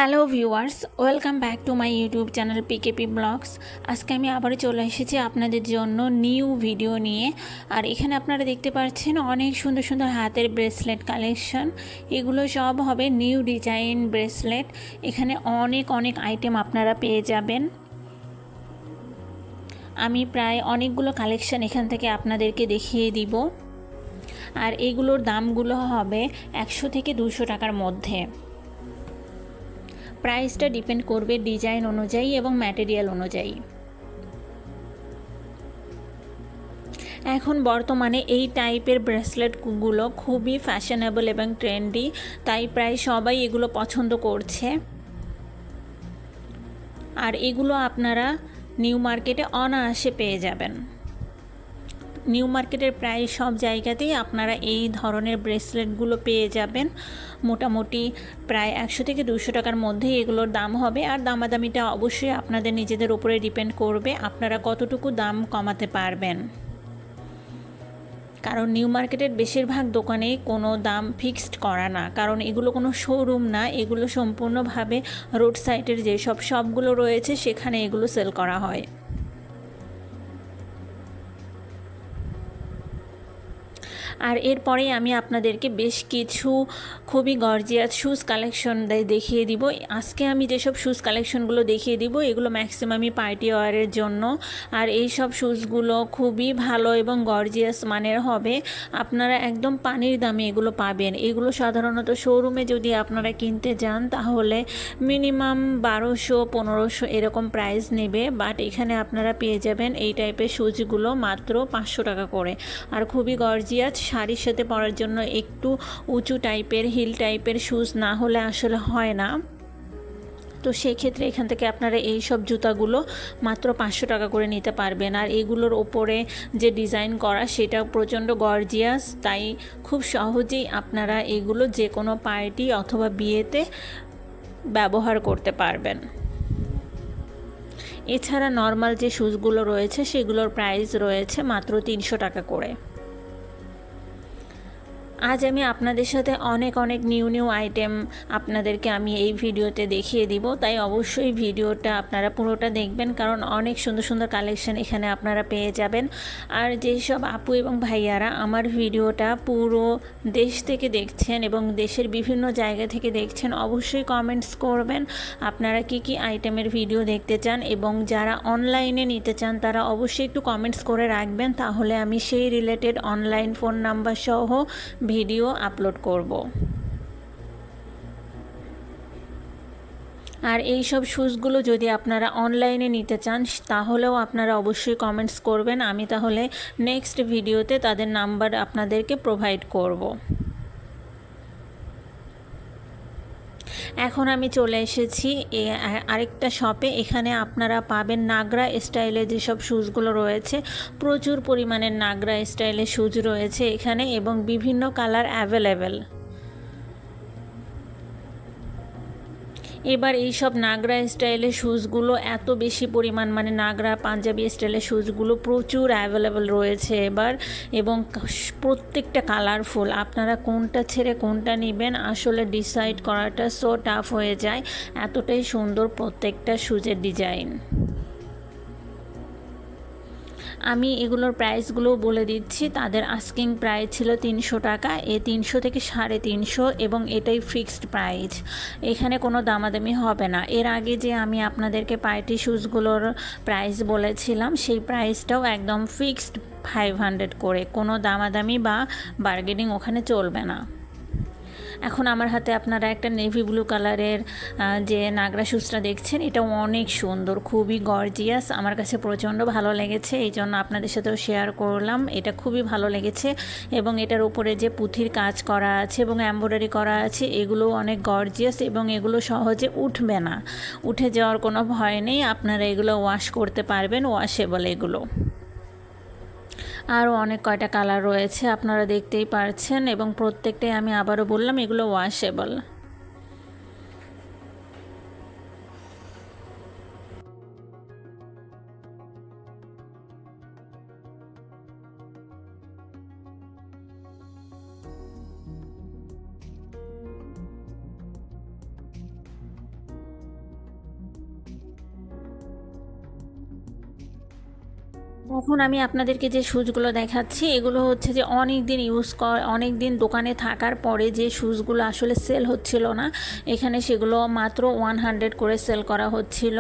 Hello viewers, welcome back to my YouTube channel PKP vlogs. আজকে আমি আবারও চলে এসেছি আপনাদের জন্য নিউ ভিডিও নিয়ে। আর এখানে আপনারা দেখতে পাচ্ছেন অনেক সুন্দর সুন্দর হাতের ব্রেসলেট কালেকশন। এগুলো সব হবে নিউ ডিজাইন ব্রেসলেট। এখানে অনেক অনেক আইটেম আপনারা পেয়ে যাবেন। আমি প্রায় অনেকগুলো কালেকশন এখান থেকে আপনাদেরকে দেখিয়ে দিব। আর এগুলোর দামগুলো হবে 100 থেকে 200 টাকার মধ্যে। প্রাইসটা ডিপেন্ড করবে ডিজাইন অনুযায়ী এবং ম্যাটেরিয়াল অনুযায়ী। এখন বর্তমানে এই টাইপের ব্রেসলেটগুলো খুবই ফ্যাশনেবল এবং ট্রেন্ডি, তাই প্রায় সবাই এগুলো পছন্দ করছে। আর এগুলো আপনারা নিউ মার্কেটে অনায়াসে পেয়ে যাবেন। নিউ মার্কেটের প্রায় সব জায়গাতেই আপনারা এই ধরনের ব্রেসলেটগুলো পেয়ে যাবেন। মোটামুটি প্রায় 100 থেকে 200 টাকার মধ্যেই এগুলোর দাম হবে। আর দামাদামিটা অবশ্যই আপনাদের নিজেদের উপরে ডিপেন্ড করবে আপনারা কতটুকু দাম কমাতে পারবেন। কারণ নিউ মার্কেটের বেশিরভাগ দোকানেই কোনো দাম ফিক্সড করা না, কারণ এগুলো কোনো শোরুম না, এগুলো সম্পূর্ণভাবে রোড সাইডের যেসব শপগুলো রয়েছে সেখানে এগুলো সেল করা হয়। আর এরপরেই আমি আপনাদেরকে বেশ কিছু খুবই গর্জিয়াস শ্যুজ কালেকশন দেখিয়ে দিব। আজকে আমি যেসব শ্যুজ কালেকশনগুলো দেখিয়ে দিব এগুলো ম্যাক্সিমামই পার্টি ওয়্যারের জন্য। আর এই সব শ্যুজগুলো খুবই ভালো এবং গর্জিয়াস মানের হবে। আপনারা একদম পানির দামে এগুলো পাবেন। এগুলো সাধারণত শোরুমে যদি আপনারা কিনতে যান তাহলে মিনিমাম 1200-1500 এরকম প্রাইস নেবে, বাট এখানে আপনারা পেয়ে যাবেন এই টাইপের শ্যুজগুলো মাত্র 500 টাকা করে। আর খুবই গর্জিয়াস, শাড়ির সাথে পরার জন্য একটু উঁচু টাইপের হিল টাইপের শ্যুজ না হলে আসলে হয় না। তো সেই ক্ষেত্রে এখান থেকে আপনারা এই সব জুতাগুলো মাত্র 500 টাকা করে নিতে পারবেন। আর এগুলোর ওপরে যে ডিজাইন করা সেটা প্রচণ্ড গর্জিয়াস, তাই খুব সহজেই আপনারা এগুলো যে কোনো পার্টি অথবা বিয়েতে ব্যবহার করতে পারবেন। এছাড়া নর্মাল যে শ্যুজগুলো রয়েছে সেগুলোর প্রাইস রয়েছে মাত্র 300 টাকা করে। আজ আমি আপনাদের সাথে অনেক অনেক নিউ আইটেম আপনাদেরকে আমি এই ভিডিওতে দেখিয়ে দিব, তাই অবশ্যই ভিডিওটা আপনারা পুরোটা দেখবেন, কারণ অনেক সুন্দর সুন্দর কালেকশন এখানে আপনারা পেয়ে যাবেন। আর যেসব আপু এবং ভাইয়ারা আমার ভিডিওটা পুরো দেশ থেকে দেখছেন এবং দেশের বিভিন্ন জায়গা থেকে দেখছেন, অবশ্যই কমেন্টস করবেন আপনারা কি কি আইটেমের ভিডিও দেখতে চান। এবং যারা অনলাইনে নিতে চান তারা অবশ্যই একটু কমেন্টস করে রাখবেন, তাহলে আমি সেই রিলেটেড অনলাইন ফোন নাম্বার সহ ভিডিও আপলোড করব। আর এই সব শ্যুজগুলো যদি আপনারা অনলাইনে নিতে চান তাহলেও আপনারা অবশ্যই কমেন্টস করবেন, আমি তাহলে নেক্সট ভিডিওতে তাদের নাম্বার আপনাদেরকে প্রোভাইড করব। এখন আমি চলে এসেছি আরেকটা শপে। এখানে আপনারা পাবেন নাগরা স্টাইলে যেসব শ্যুজগুলো রয়েছে, প্রচুর পরিমাণের নাগরা স্টাইলের শ্যুজ রয়েছে এখানে এবং বিভিন্ন কালার অ্যাভেলেবেল। এবার এই সব নাগরা স্টাইলের শ্যুজগুলো এত বেশি পরিমাণ, মানে নাগরা পাঞ্জাবি স্টাইলের শ্যুজগুলো প্রচুর অ্যাভেলেবেল রয়েছে এবার, এবং প্রত্যেকটা কালারফুল। আপনারা কোনটা ছেড়ে কোনটা নেবেন আসলে ডিসাইড করাটা সো টাফ হয়ে যায়, এতটাই সুন্দর প্রত্যেকটা শ্যুজের ডিজাইন। আমি এগুলোর প্রাইসগুলো বলে দিচ্ছি। তাদের আস্কিং প্রাইস ছিল 300 টাকা, 300 থেকে 350, এবং এটাই ফিক্সড প্রাইস, এখানে কোনো দামাদামি হবে না। এর আগে যে আমি আপনাদেরকে পার্টি শ্যুজগুলোর প্রাইস বলেছিলাম সেই প্রাইসটাও একদম ফিক্সড 500 করে, কোনো দামাদামি বা বার্গেনিং ওখানে চলবে না। এখন আমার হাতে আপনারা একটা নেভি ব্লু কালারের যে নাগরা শ্যুজটা দেখছেন, এটাও অনেক সুন্দর, খুবই গর্জিয়াস, আমার কাছে প্রচণ্ড ভালো লেগেছে, এই জন্য আপনাদের সাথেও শেয়ার করলাম। এটা খুবই ভালো লেগেছে এবং এটার উপরে যে পুঁথির কাজ করা আছে এবং এমব্রয়ডারি করা আছে এগুলোও অনেক গর্জিয়াস এবং এগুলো সহজে উঠবে না, উঠে যাওয়ার কোনো ভয় নেই। আপনারা এগুলো ওয়াশ করতে পারবেন, ওয়াশেবল এগুলো। আরও অনেক কয়টা কালার রয়েছে আপনারা দেখতেই পারছেন, এবং প্রত্যেকটাই আমি আবারও বললাম এগুলো ওয়াশেবল। এখন আমি আপনাদেরকে যে শ্যুজগুলো দেখাচ্ছি এগুলো হচ্ছে যে অনেক দিন দোকানে থাকার পরে যে শ্যুজগুলো আসলে সেল হচ্ছিল না, এখানে সেগুলো মাত্র 100 করে সেল করা হচ্ছিল।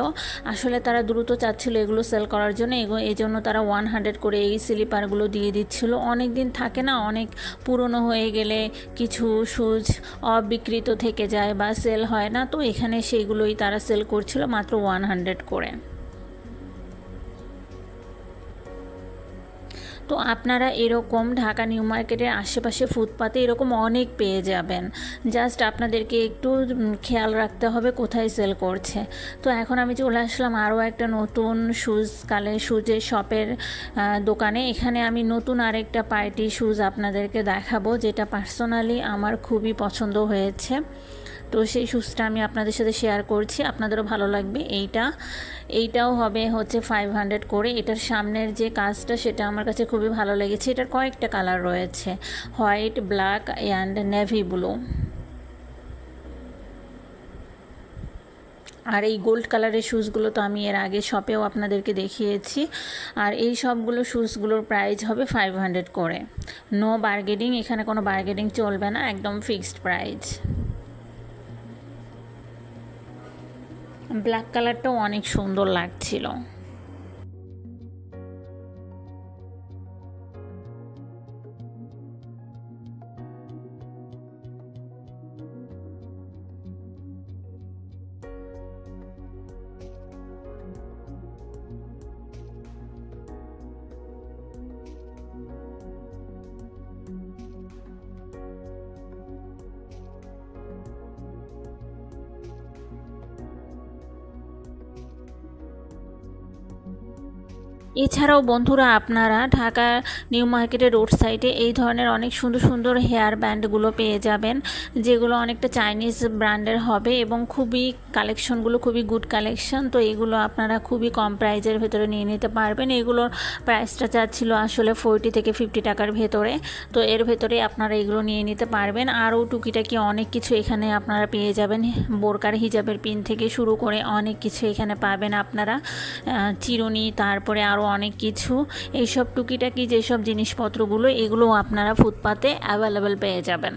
আসলে তারা দ্রুত চাচ্ছিল এগুলো সেল করার জন্য, এই জন্য তারা 100 করে এই স্লিপারগুলো দিয়ে দিচ্ছিল। অনেক দিন থাকে না, অনেক পুরনো হয়ে গেলে কিছু শ্যুজ অবিকৃত থেকে যায় বা সেল হয় না, তো এখানে সেইগুলোই তারা সেল করছিল মাত্র 100 করে। তো আপনারা এরকম ঢাকা নিউ মার্কেটের আশেপাশে ফুটপাতে এরকম অনেক পেয়ে যাবেন, জাস্ট আপনাদেরকে একটু খেয়াল রাখতে হবে কোথায় সেল করছে। তো এখন আমি চলে আসলাম আরও একটা নতুন শুজের শপের দোকানে। এখানে আমি নতুন আরেকটা পার্টি শ্যুজ আপনাদেরকে দেখাবো, যেটা পার্সোনালি আমার খুবই পছন্দ হয়েছে। তো সেই শ্যুজটা আমি আপনাদের সাথে শেয়ার করছি, আপনাদেরও ভালো লাগবে। এইটাও হবে হচ্ছে 500 করে। এটার সামনের যে কাজটা সেটা আমার কাছে খুবই ভালো লেগেছে। এটার কয়েকটা কালার রয়েছে, white, black and navy blue. আর এই গোল্ড কালারের শ্যুজগুলো তো আমি এর আগে শপেও আপনাদেরকে দেখিয়েছি। আর এই সবগুলো শ্যুজগুলোর প্রাইস হবে 500 করে। নো বার্গেনিং, এখানে কোনো বার্গেনিং চলবে না, একদম ফিক্সড প্রাইস। ব্ল্যাক কালারটাও অনেক সুন্দর লাগছিল। এছাড়াও বন্ধুরা, আপনারা ঢাকা নিউ মার্কেটের রোড সাইডে এই ধরনের অনেক সুন্দর সুন্দর হেয়ার ব্যান্ডগুলো পেয়ে যাবেন, যেগুলো অনেকটা চাইনিজ ব্র্যান্ডের হবে এবং কালেকশনগুলো খুবই গুড কালেকশন। তো এগুলো আপনারা খুবই কম প্রাইজের ভেতরে নিয়ে নিতে পারবেন। এগুলোর প্রাইসটা চাচ্ছিল আসলে 40 থেকে 50 টাকার ভেতরে, তো এর ভেতরে আপনারা এগুলো নিয়ে নিতে পারবেন। আরও টুকিটাকি অনেক কিছু এখানে আপনারা পেয়ে যাবেন, বোরকার হিজাবের পিন থেকে শুরু করে অনেক কিছু এখানে পাবেন আপনারা, চিরুনি, তারপরে আরও অনেক কিছু। এইসব টুকিটাকি যেসব জিনিসপত্রগুলো, এগুলো আপনারা ফুটপাতে অ্যাভেলেবেল পেয়ে যাবেন।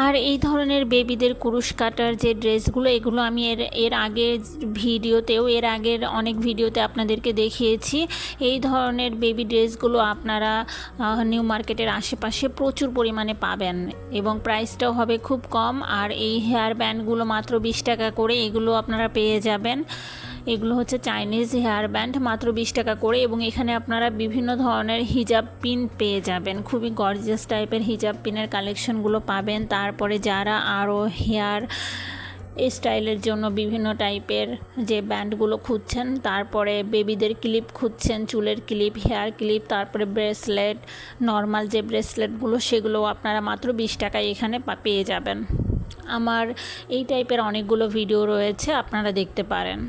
আর এই ধরনের বেবিদের কুরুশ কাটার যে ড্রেসগুলো, এগুলো আমি এর আগের অনেক ভিডিওতে আপনাদেরকে দেখিয়েছি। এই ধরনের বেবি ড্রেসগুলো আপনারা নিউ মার্কেটের আশেপাশে প্রচুর পরিমাণে পাবেন এবং প্রাইসটাও হবে খুব কম। আর এই হেয়ার ব্যান্ডগুলো মাত্র 20 টাকা করে, এগুলো আপনারা পেয়ে যাবেন। এগুলো হচ্ছে চাইনিজ হেয়ার ব্যান্ড, মাত্র 20 টাকা করে। এবং এখানে আপনারা বিভিন্ন ধরনের হিজাব পিন পেয়ে যাবেন, খুবই গর্জিয়াস টাইপের হিজাব পিনের কালেকশনগুলো পাবেন। তারপরে যারা আরও হেয়ার স্টাইলের জন্য বিভিন্ন টাইপের যে ব্যান্ডগুলো খুঁজছেন, তারপরে বেবিদের ক্লিপ খুঁজছেন, চুলের ক্লিপ, হেয়ার ক্লিপ, তারপরে ব্রেসলেট, নর্মাল যে ব্রেসলেটগুলো, সেগুলো আপনারা মাত্র 20 টাকায় এখানে পেয়ে যাবেন। আমার এই টাইপের অনেকগুলো ভিডিও রয়েছে, আপনারা দেখতে পারেন।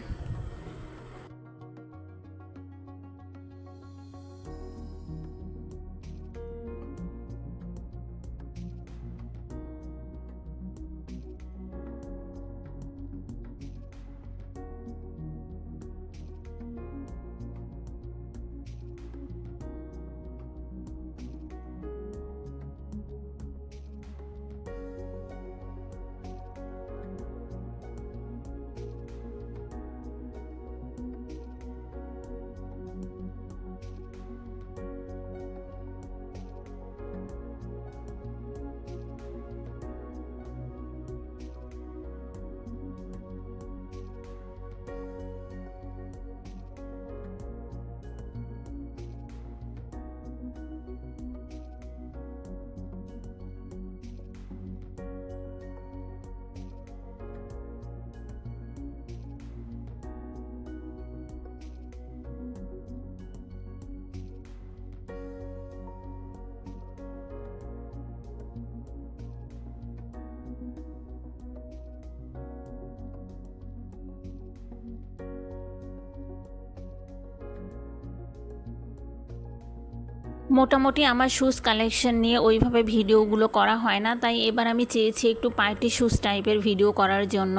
মোটামুটি আমার শ্যুজ কালেকশন নিয়ে ওইভাবে ভিডিওগুলো করা হয় না, তাই এবার আমি চেয়েছি একটু পার্টি শ্যুজ টাইপের ভিডিও করার জন্য।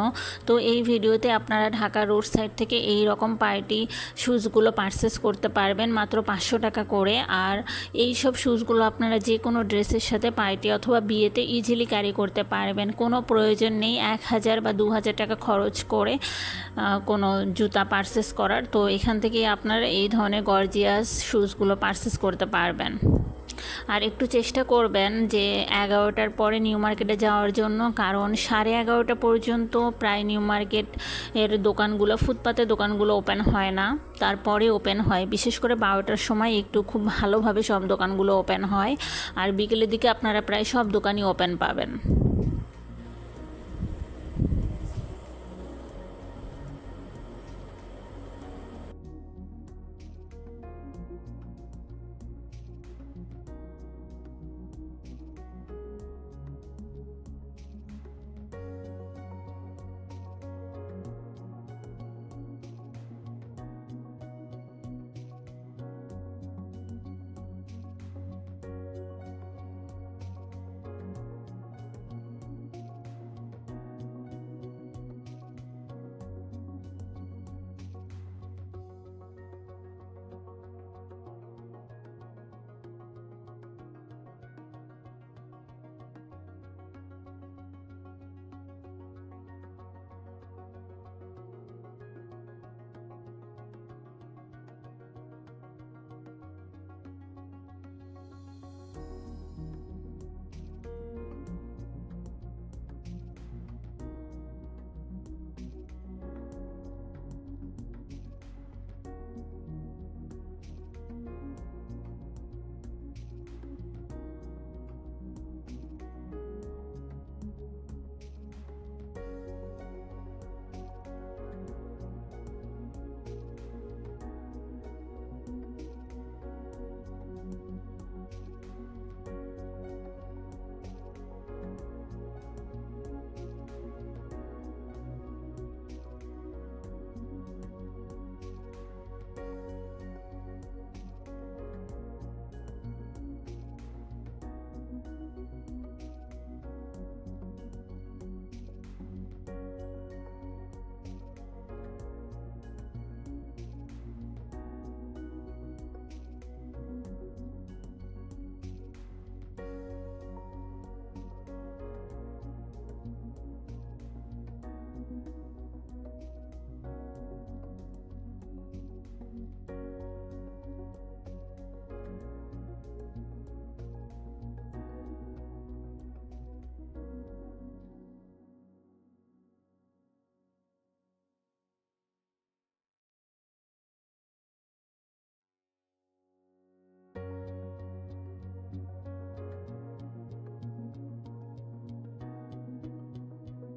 তো এই ভিডিওতে আপনারা ঢাকা রোড সাইড থেকে এই রকম পার্টি শ্যুজগুলো পারচেস করতে পারবেন মাত্র 500 টাকা করে। আর এই সব শ্যুজগুলো আপনারা যে কোনো ড্রেসের সাথে পার্টি অথবা বিয়েতে ইজিলি ক্যারি করতে পারবেন। কোনো প্রয়োজন নেই 1000 বা 2000 টাকা খরচ করে কোনো জুতা পারচেস করার। তো এখান থেকে আপনারা এই ধরনের গর্জিয়াস শ্যুজগুলো পারচেস করতে পারবেন। আর একটু চেষ্টা করবেন যে 11টার পরে নিউ মার্কেটে যাওয়ার জন্য, কারণ 11:30 পর্যন্ত প্রায় নিউ মার্কেট এর দোকানগুলো, ফুটপাতের দোকানগুলো ওপেন হয় না, তারপরে ওপেন হয়। বিশেষ করে 12টার সময় একটু খুব ভালোভাবে সব দোকানগুলো ওপেন হয়। আর বিকেলের দিকে আপনারা প্রায় সব দোকানই ওপেন পাবেন।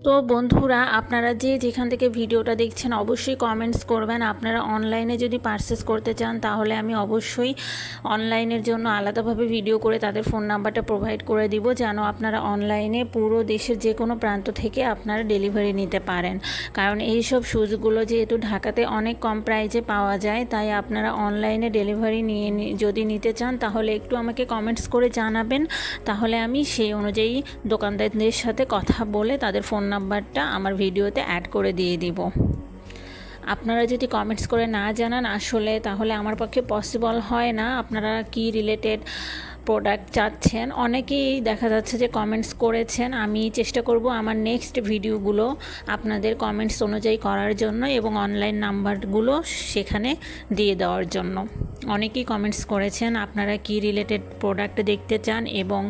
তো বন্ধুরা, আপনারা যে যেখান থেকে ভিডিওটা দেখছেন অবশ্যই কমেন্টস করবেন। আপনারা অনলাইনে যদি পারচেস করতে চান তাহলে আমি অবশ্যই অনলাইনের জন্য আলাদাভাবে ভিডিও করে তাদের ফোন নাম্বারটা প্রোভাইড করে দিব, যেন আপনারা অনলাইনে পুরো দেশের যে কোনো প্রান্ত থেকে আপনারা ডেলিভারি নিতে পারেন। কারণ এই সব শুজগুলো যেহেতু ঢাকাতে অনেক কম প্রাইসে পাওয়া যায়, তাই আপনারা অনলাইনে ডেলিভারি যদি নিতে চান তাহলে একটু আমাকে কমেন্টস করে জানাবেন। তাহলে আমি সেই অনুযায়ী দোকানদারদের সাথে কথা বলে তাদের ফোন নাম্বারটা আমার ভিডিওতে অ্যাড করে দিয়ে দিব। আপনারা যদি কমেন্টস করে না জানান আসলে, তাহলে আমার পক্ষে পসিবল হয় না। আপনারা কি রিলেটেড প্রোডাক্ট চাচ্ছেন, অনেকেই দেখা যাচ্ছে যে কমেন্টস করেছেন। আমি চেষ্টা করব আমার নেক্সট ভিডিওগুলো আপনাদের কমেন্টস অনুযায়ী করার জন্য এবং অনলাইন নাম্বারগুলো সেখানে দিয়ে দেওয়ার জন্য। অনেকেই কমেন্টস করেছেন আপনারা কি রিলেটেড প্রোডাক্ট দেখতে চান এবং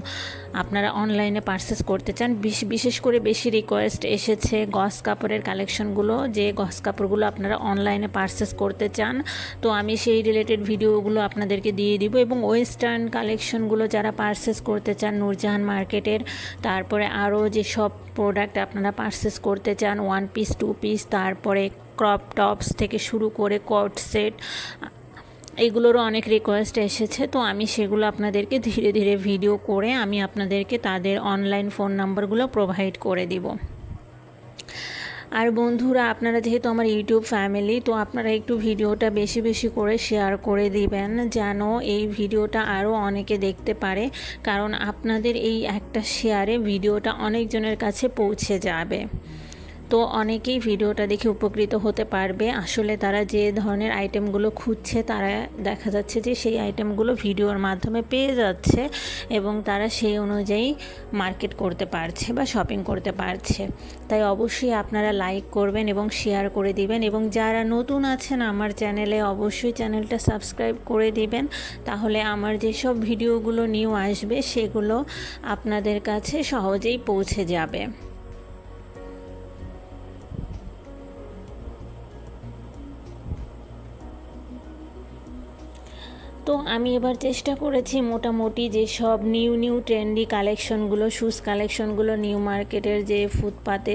আপনারা অনলাইনে পারচেস করতে চান। বিশেষ করে বেশি রিকোয়েস্ট এসেছে গস কাপড়ের কালেকশনগুলো, যে গস কাপড়গুলো আপনারা অনলাইনে পারচেস করতে চান। তো আমি সেই রিলেটেড ভিডিওগুলো আপনাদেরকে দিয়ে দিব এবং ওয়েস্টার্ন কালেকশনগুলো যারা পারচেস করতে চান নূরজাহান মার্কেটের, তারপরে আরও যেসব প্রোডাক্ট আপনারা পারচেস করতে চান, 1 পিস 2 পিস, তারপরে ক্রপ টপস থেকে শুরু করে কোট সেট, এগুলোরও অনেক রিকোয়েস্ট এসেছে। তো আমি সেগুলো আপনাদেরকে ধীরে ধীরে ভিডিও করে আমি আপনাদেরকে তাদের অনলাইন ফোন নাম্বারগুলো প্রোভাইড করে দিব। আর বন্ধুরা, আপনারা যেহেতু আমার ইউটিউব ফ্যামিলি, তো আপনারা একটু ভিডিওটা বেশি বেশি করে শেয়ার করে দিবেন, যেন এই ভিডিওটা আরও অনেকে দেখতে পারে। কারণ আপনাদের এই একটা শেয়ারে ভিডিওটা অনেকজনের কাছে পৌঁছে যাবে। তো অনেকেই ভিডিওটা দেখে উপকৃত হতে পারবে। আসলে তারা যে ধরনের আইটেমগুলো খুঁজছে, তারা দেখা যাচ্ছে যে সেই আইটেমগুলো ভিডিওর মাধ্যমে পেয়ে যাচ্ছে এবং তারা সেই অনুযায়ী মার্কেট করতে পারছে বা শপিং করতে পারছে। তাই অবশ্যই আপনারা লাইক করবেন এবং শেয়ার করে দিবেন, এবং যারা নতুন আছেন আমার চ্যানেলে অবশ্যই চ্যানেলটা সাবস্ক্রাইব করে দিবেন। তাহলে আমার যেসব ভিডিওগুলো নিউ আসবে সেগুলো আপনাদের কাছে সহজেই পৌঁছে যাবে। তো আমি এবার চেষ্টা করেছি মোটামুটি যেসব নিউ ট্রেন্ডি কালেকশনগুলো, শ্যুজ কালেকশনগুলো নিউ মার্কেটের যে ফুটপাতে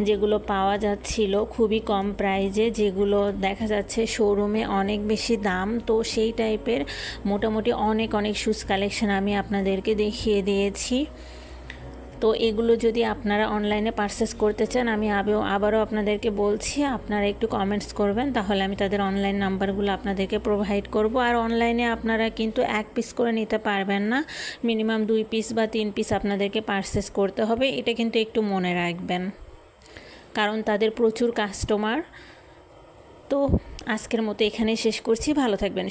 যেগুলো পাওয়া যাচ্ছিল খুবই কম প্রাইজে, যেগুলো দেখা যাচ্ছে শোরুমে অনেক বেশি দাম, তো সেই টাইপের মোটামুটি অনেক শ্যুজ কালেকশন আমি আপনাদেরকে দেখিয়ে দিয়েছি। তো এগুলো যদি আপনারা অনলাইনে পারচেস করতে চান, আমি আবারও আপনাদেরকে বলছি আপনারা একটু কমেন্টস করবেন, তাহলে আমি তাদের অনলাইন নাম্বারগুলো আপনাদেরকে প্রোভাইড করব। আর অনলাইনে আপনারা কিন্তু 1 পিস করে নিতে পারবেন না, মিনিমাম 2 পিস বা 3 পিস আপনাদেরকে পারচেস করতে হবে। এটা কিন্তু একটু মনে রাখবেন, কারণ তাদের প্রচুর কাস্টমার। তো আজকের মতো এখানেই শেষ করছি, ভালো থাকবেন।